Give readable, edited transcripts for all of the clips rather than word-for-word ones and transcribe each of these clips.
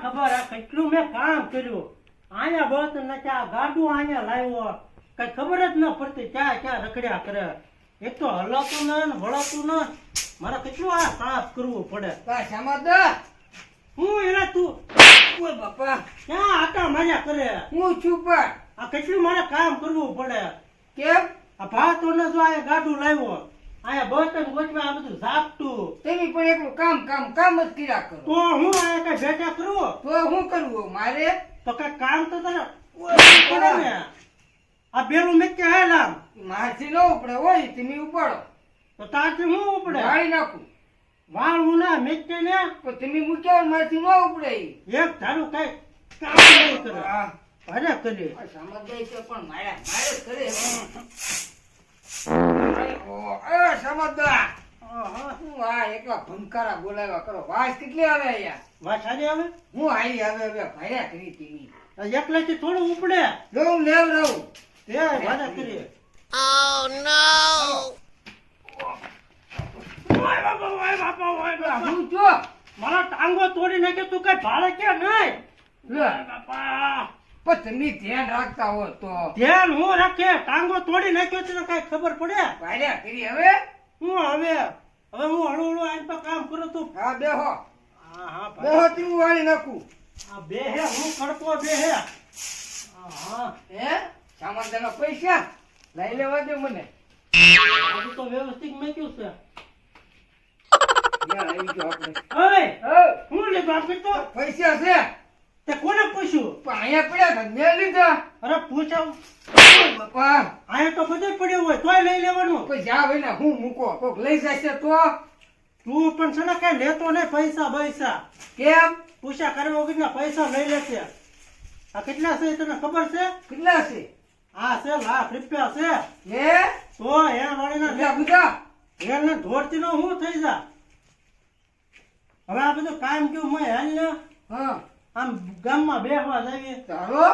ખબર આ કેટલું મેં કામ કર્યું આયા બસ ને આ ગાડું આયા લાવ્યો કઈ ખબર જ ન પડતી ક્યાં ક્યાં રખડ્યા કરે એક તો હલાતું ન ને વળાતું ન મારે કેટલું આ સાફ કરવું પડે હું એના તું ઓય બાપા ક્યાં આટા માર્યા કરે હું છું પણ આ કેટલું મારે કામ કરવું પડે કેમ આ ભાતો ન જો આયા ગાડું લાવ્યો આયા બર્તન ગોઠવા આ બધું ઝાપટું તમે પણ એકલું કામ જ કર્યા કરો તો હું આયા કઈ ભેટા કરું તો હું કરવું મારે તો કઈ કામ તો તને પડે ને આ બેલું મેં કે હેલામ મારથી ન ઉપડે હોય તમે ઉપાડો તો તારથી હું ઉપડે વાળી નાખું વાળ હું ના મેં કે ને પણ તમે મૂક્યા મારથી ન ઉપડે એક ધારું કઈ કામ નહીં કરે અરે કરી સમજાય છે પણ મારે કરે સમજદાર હું આ એકલા ભંકારા બોલાવ્યા કરો વાસ કેટલી આવે અહીંયા વાત સારી આવે હું હારી આવે હવે ભાર્યા કરી તીની એકલાથી થોડું ઉપડે લઉં લેવ રહું તે વાડા કરીએ ઓય બાપા હું જો મારા ટાંગો તોડી નાખે તું કઈ ભાડે કે નહીં લે બાપા પણ તમે ધ્યાન રાખતા હો તો ધ્યાન હું રાખે ટાંગો તોડી નાખ્યો તને કઈ ખબર પડે ભાર્યા કરી હવે હું હવે હું હળું આઈને તો કામ કરું તું હા બેહો હા બેહો તું વાળી નાખું આ બે હે હું કડકો બે હે હા હે સામાનના પૈસા લઈ લેવા દે મને આ તો વ્યવસ્થિત મેક્યું છે યાર આવી ગયો આપણે ઓય ઓય હું લીધું આપે તો પૈસા છે તે કોને પૂછ્યું પણ અહીંયા પડ્યા હતા મેં લીધા અરે પૂછાવ બાપા આયા તો બધે પડ્યો હોય તોય લઈ લેવાનું કોઈ જા ભાઈ ને હું મૂકો કોક લઈ જશે તો તું પણ છે ને કઈ લેતો નહીં પૈસા કેમ પૂછા કરવા વગરના પૈસા લઈ લેશે આ કેટલા છે તને ખબર છે કેટલા છે આ છે ₹1,00,000 છે હે તો એ વાળીના બધા બધા એને ધોરતી નો હું થઈ જા હવે આ બધું કામ કેવું મેં હાલ ને હા આમ ગામમાં બેહવા જઈએ ચાલો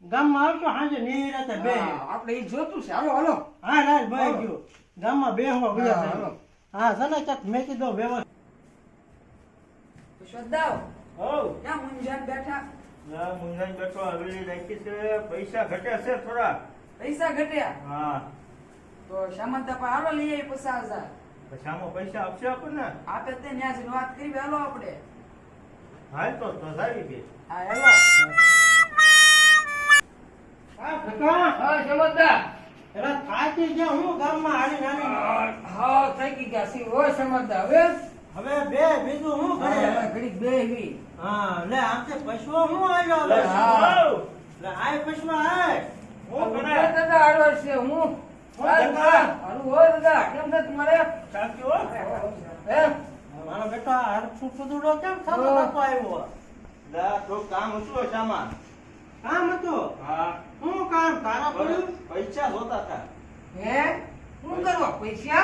ગામમાં આવતો સાંજે નિરાતે બે આપણે એ જોતું છે હાલો હાલો હા ના ભાઈ ગયો ગામમાં બેહવા ગયા હાલો. હા છે ને ક્યાંક મેં કીધું વ્યવસ્થિત શ્રદ્ધાઓ હોવ ક્યાં મુંજાન બેઠા ના મુંજાઈ બેઠો હવેલી રાખી છે પૈસા ઘટ્યા છે થોડા પૈસા ઘટ્યા હા તો સામંતા પર હાલો લઈ આવી 50,000 પછી આમાં પૈસા આપશે આપણને આપે તે ન્યા જઈને વાત કરી હાલો આપણે હાલ તો સારી ગઈ હા હેલો હા કાકા હા સમજદાર એલા થાકી ગયા હું ગામમાં હાલી નાની હા થઈ ગયા સી હોય સમજદાર હવે હવે બે બીજું હું કરે ઘડીક બેહવી હા લે આમ તે પશુઓ હું આવ્યો હવે હા. લે આય પશુઓ આય હું કરે દાદા આડો છે હું દાદા. હારું હોય દાદા કેમ છે તમારે શાંતિ હો હે મારો બેટો આ હરફું ફૂદડો કેમ થતો હા. નતો આવ્યો દા તો કામ હતું શામાં કામ હતું હા હું કામ તારા પડ્યું પૈસા જોતા હતા હે શું કરવા પૈસા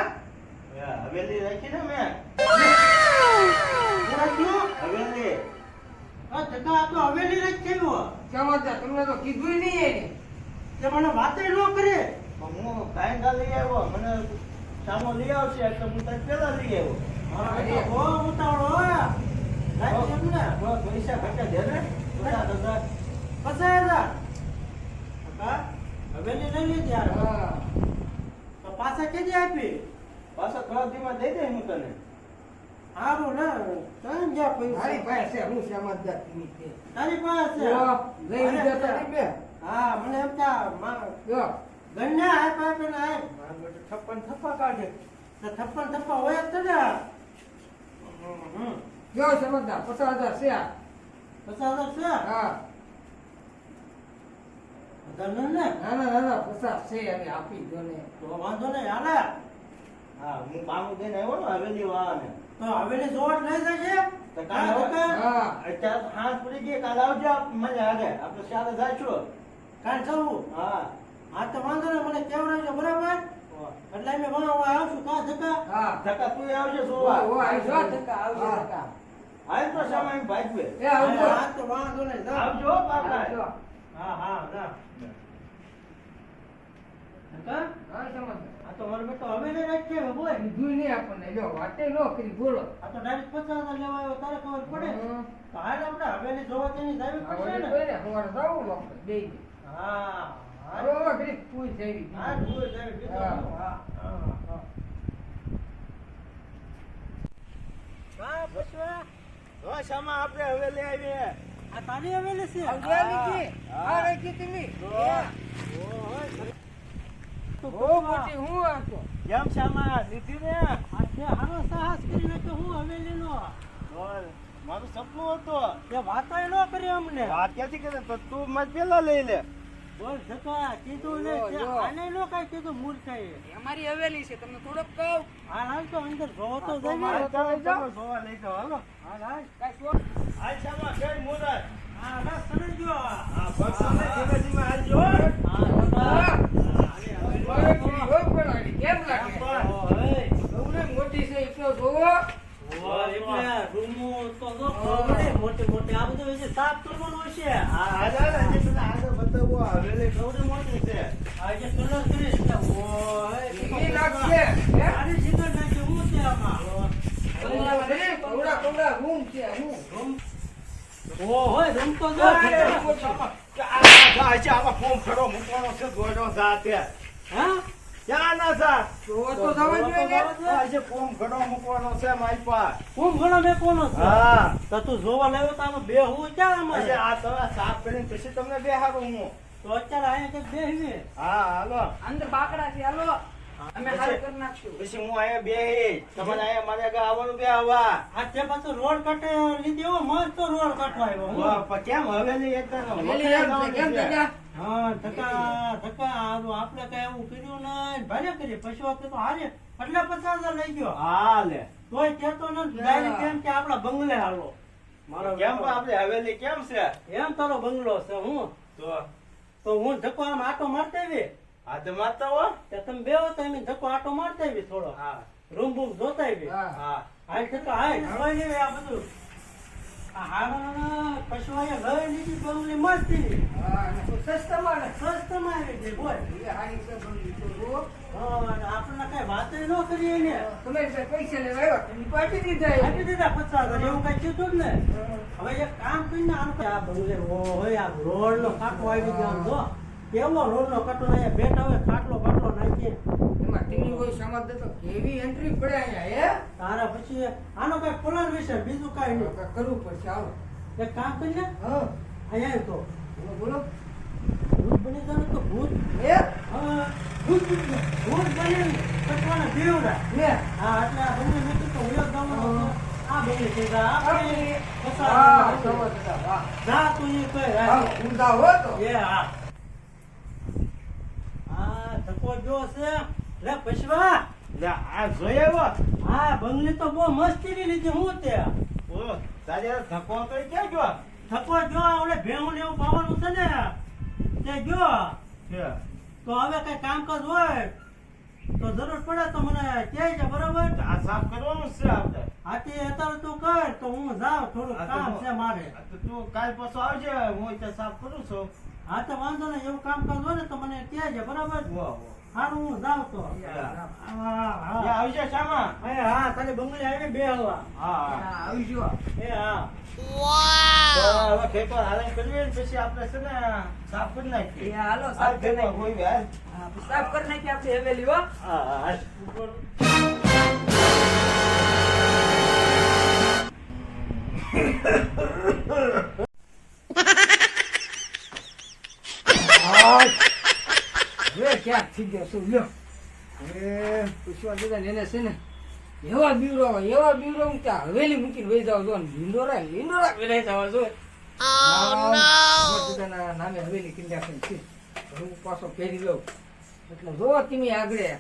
હવેલી રાખી ને મેં પૂરા થયું હવેલી આ જગા આ તો હવેલી જ થયો સમજદાર તમને તો કીધું નહીં એને તે મને વાતે ન કરે પણ હું કાંઈ લઈ આવ્યો મને સામો લઈ આવશે એટલે હું તને પેલા લઈ આવ્યો મારો બેટો બહુ ઉતાવળો હોય લાઈ એમ ને બસ પૈસા ઘટ્યા દે ને બધા 50,000 કાકા હવેલી લઈ લીધી યાર હા તો પાછા કેદી આપી પાછા થોડા દીમાં દઈ દે હું તને હારું ને તને જ્યાં મારી પૈસા પાસે હું સમજદાર તમે છે તારી પાસે જો, લઈ લીધા તારી બે હા મને એમ તા જો ગણ્યા આપ્યા કે ના મારો બેટો 56 થપ્પા કાઢે તો 56 થપ્પા હોય જ તો ને જો સમજદાર 50,000 છે આ. 50,000 છે હા વધારે ને ના ના ના ના 50 છે અને આપી દો ને તો વાંધો નહીં હાલે હા હું પામું દઈને આવ્યો ને હવેલી વાળાને તો હવેલી જોડ લઈ જશે તો કાલે કાકા હા અત્યારે હાથ પડી ગઈ કાલે આવજો મને હારે આપણે સાથે જાશું કાલ જવું હા હા તો વાંધો નહીં મને કેવડાવજો બરાબર એટલે અમે ભણાવવા આવશું કા ધક્કા હા ધક્કા તું આવજે ઓ જોવા આવજો ધક્કા આવજો હા. ધક્કા હાલ તો સમય ભાગવે એ આવજો હા તો વાંધો નહીં જાઓ. આવજો પાકા આવજો હા હા જા કા? હા સમજદાર. આ તો મારો બેટો હવે ને રાખે હવે બોલ. કીધું નહીં આપણને, જો વાતે ન કરી, બોલો. આ તો ડાયરેક્ટ 50,000 લેવા આવ્યો તારે ખબર પડે. હમ. તો હાલ આપણે હવે ને જોવા તેની જાવી આ પડશે ઓલી ને. કોઈ ને, સવારે જાવું આપણે, બેય ને. હા. હાલો, ઘડીક પૂરી થઈ ગઈ. હા, ભૂલ જાવી બીજું હા. શું? હા. હા. હા, પુષ્પા. હા શામા આપણે હવે લઈ આવીએ. આ તારી હવેલી છે? આ ગયેલી છે. આ રાખી તમે. તો બહુ મોટી હું આ તો. કેમ શામા લીધી ને? આ છે હારો સાહસ કરી નાખ્યો હું હવેલીનો. બોલ મારું સપનું હતું. તે વાતોય ન કરી અમને. વાત ક્યાંથી કરે તો તું મત પેલા લઈ લે. બોલ જકા કીધું ને જો, તે જો. આને નો કાંઈ કીધું મૂર્ખાએ. અમારી હવેલી છે, તમને થોડોક કહું. હાલ હાલ તો અંદર જોવો તો તો જઈએ. મારે તો લઈ જાઓ. જોવા લઈ જાઓ હાલો. હાલ હાલ. કાંઈ શોખ? હાલ શામા કઈ મુરત. હા ના સમજો. હા ભક્તોને ધીમે ધીમે હાલજો. હા જકા. હવે પૂરી હોય પણ કેમ લાગે? ઓય. ગૌરી મોટી છે, એટલો જોવો. ઓય એટલે રૂમો તો જો ખબર મોટી મોટી આ બધું હજી સાફ કરવાનું હશે. હા હાલ હાલ હજી પેલા આગળ બતાવો હવેલી સૌથી મોટી છે. આ જે કલર કરીશ ને ઓય ઈ લાગશે. હે? આની શીખર નાખી હું છે આમાં. કવડા કવડા રૂમ છે, હું. રૂમ. ઓય રૂમ તો જો. આમાં ફોર્મ ખડો મૂકવાનો છે દોડો જાતે. હા? ક્યાં ના જા? જોવો તો જવા જોઈએ ને. આજે ફોર્મ ખડો મૂકવાનો છે મારી પાસે. કોણ ઘણો મેં કોનો છે? હા તો તું જોવા લાવ્યો તો આમાં બેહવું ક્યાં અમારે? આજે આ તમે સાફ કરીને પછી તમને બેહાડું હું. તો અત્યારે અહીંયા કંઈક બેહવી. હા હાલો અંદર બાકડા છે, હાલો. અમે હાલ કરી નાખશું. પછી હું અહીંયા બેહી તમારે અહીંયા મારે આગળ આવવાનું બે આવવા. આ તે પાછો રોડ કટે લીધી હો મસ્ત રોડ કટવા આવ્યો હું. પણ કેમ હવેલી એકદમ હવેલી એમ છે, કેમ જગ્યા? હા ધક્કા હારું આપણે કઈ એવું કર્યું નહીં ભારે કરી પછી વખતે તો હારે એટલે 50,000 લઈ ગયો. હા લે તોય કેતો ને ડાયરેક્ટ કેમ કે આપડા બંગલે હાલો. મારો કેમ બેટો. આપણે હવેલી કેમ છે એમ તારો બંગલો છે હું તો હું ધક્કો આમ આટો મારતા આવી. આ તો મારતા હો. તે તમે બેહો તો એમ ધક્કો આટો મારતા આવી થોડો હા રૂમ બૂમ જોતા આવી. હા. હા હાલ ધક્કા હાલ કોઈ નહીં આ બધું આ હારા પશુ અહીંયા લઈ લીધી બંગલી મસ્તી હા, અને તો સસ્તામાં ને. સસ્તામાં આવી ગઈ બોલ. એ હારી છે બંગલી તો જુઓ. હા, અને આપણને કઈ વાત ન કરીએ ને તમે જે પૈસા લેવા આવ્યા, તમે પાછી દીધા એ. આપી દીધા 50,000 એવું કઈ કીધું જ ને. હવે એક કામ કરીને આનું આ બંગલે હોય આ રોડ નો કાંટો આવી ગયો આમ જો કેવો રોડ નો કાંટો અહીંયા બેઠા હોય ખાટલો બાટલો નાખીએ એમાં ટીવી હોય સમાજ દે તો કેવી એન્ટ્રી પડે અહીંયા, હે? તારા પછી આનો કઈ પ્લાન વિશે બીજું કઈ નહીં. કાંઈક કરવું પડશે, હાલો. એક કામ કરીને હા, અહીંયા તો બોલો, બોલો. ભૂત બની જાય તો ભૂત એ? હા, ભૂત બની કટવાના દેવડા. લે. હા એટલે આ બંને મેં કીધું હું એક ગામનો છું. આ બંને કીધા આપણે હા, પસાર સમજદાર, વાહ. જા તું એ કઈ હા, ઊંધા હો તો. એ હા આ ધક્કો જો છે લે પછવા લે આ જોઈ આવ્યો. આ બંગલી તો બહુ મસ્તી લીધી હું તે ઓ તારે ધક્કો કરી ક્યાં ગયો ધક્કો જો ઓલે ભેહું ને એવું પાવાનું છે ને તે જો છે તો હવે કઈ કામકાજ હોય તો જરૂર પડે તો મને કહે છે બરોબર આ સાફ કરવાનું જ છે આપણે. આથી અત્યારે તું કર તો હું જાઉં થોડું આ તો કામ જો. છે મારે આ તો તું કાલ પાછો આવજે હું ત્યાં સાફ કરું છું. હા તો વાંધો નહીં એવું કામકાજ હોય ને તો મને કહે છે બરાબર વાહ સારું હું જાઉં તો વાહ હા ત્યાં હા આવજે શામા. હા તારી બંગલી આવી બે હવા હા હા, આવજો. એ હા તો હવે ખેતર હાલે કરીએ ને પછી આપણે છે ને સાફ કરી એ નાખીએ. હાલો, આ સાફ કરી ખેતર નાખીએ. કોઈ હાલ. હા, સાફ કરી નાખી આપણી હવેલી, હો. હા હાલ. હવે ક્યાંક થઈ ગયો છું, લ્યો. હવે પૂછવા દીધા ને એને છે ને એવા બીવરો હું ત્યાં હવેલી મૂકીને વહી જાવ છો ને હિંડોરા વેલાઈ જવા છો. દીદાના નામે હવેલી કિંડા છે. હું પાછો ફેરી લઉં એટલે જો તમે આગળ.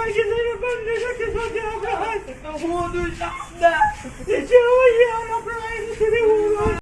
લાગી જઈને બંને નથી સોચે આપણે હાથ તો હું દુસા એ જે હોય આપણે